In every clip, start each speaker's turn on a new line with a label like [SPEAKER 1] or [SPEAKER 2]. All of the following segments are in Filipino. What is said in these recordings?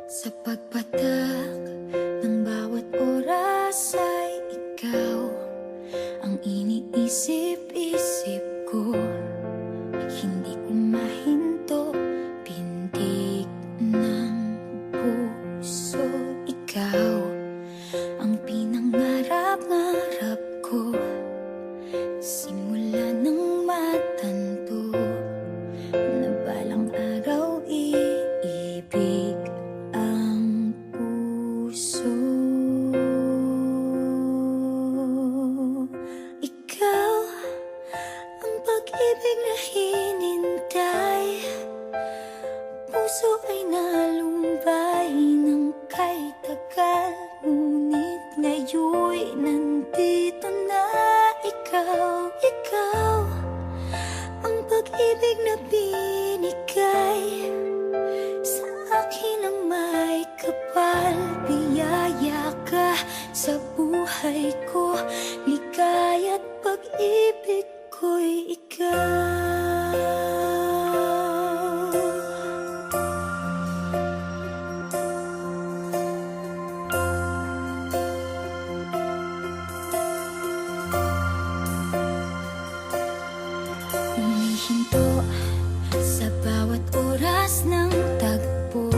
[SPEAKER 1] Sa pagpatak ng bawat oras ay ikaw ang iniisip-isip ko. Hindi ko mahinto, pintig ng puso. Ikaw ang pinangarap-ngarap ko, simula ng matanto na balang araw iibig ang puso. Ikaw ang pag-ibig na hinintay, puso ay nalumbay ng kay tagal, ngunit ngayon'y nandito na. Ikaw ang pag-ibig na binigay sa akin ang may kapal. Biyaya ka sa buhay ko, ligaya't pag-ibig ko'y ikaw. Humihinto sa bawat oras ng tagpo,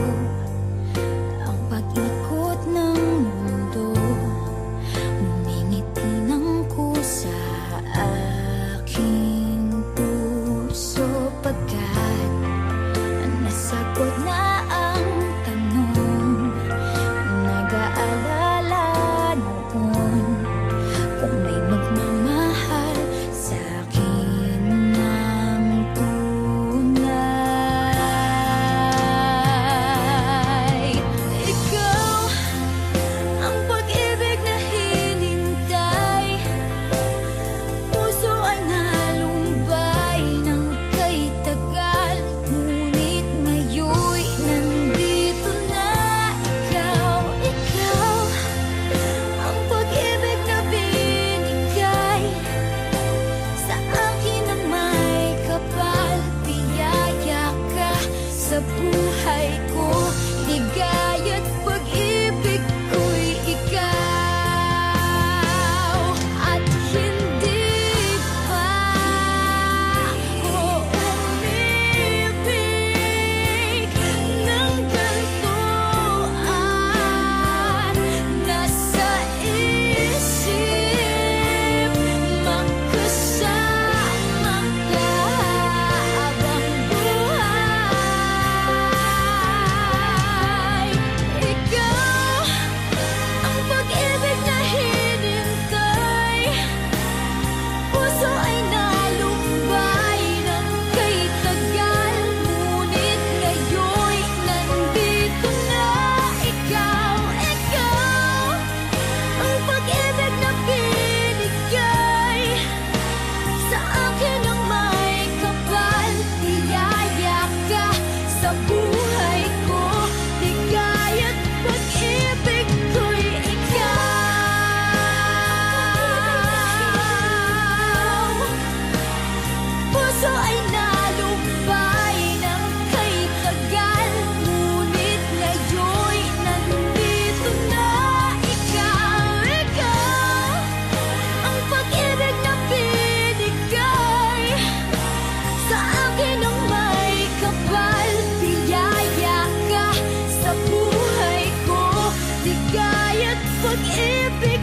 [SPEAKER 1] ang pag-ikot ng mundo, ngumingiti ng kusa aking puso. Pagkat nasagot na ang tanong, nag-aalala noon kung may magmamahal sa akin ng tunay. Ikaw ang pag-ibig na hinintay, puso ay nalumbay ng kay tagal, ngunit ngayon'y nandito na. Ikaw ang pag-ibig na binigay sa akin ang may kapal. Biyaya ka sa buhay ko, ligaya't pag-ibig ko'y ikaw. At hindi pa ako umibig ng gantuan. Nasa isip magkasama ka habang buhay. Ikaw ang pag-ibig na hinintay, puso ay nalumbay ng kay tagal, ngunit ngayon'y nandito na. Ikaw ang pag-ibig na binigay sa akin ang may kapal. Biyaya ka sa buhay ko, ligaya't pag-ibig ko'y ikaw. Puso ay nalumbay ng kay tagal, ngunit ngayon'y nandito na. Ikaw ang pag-ibig na binigay sa akin ang may kapal. Biyaya ka sa buhay ko, ligaya't pag-ibig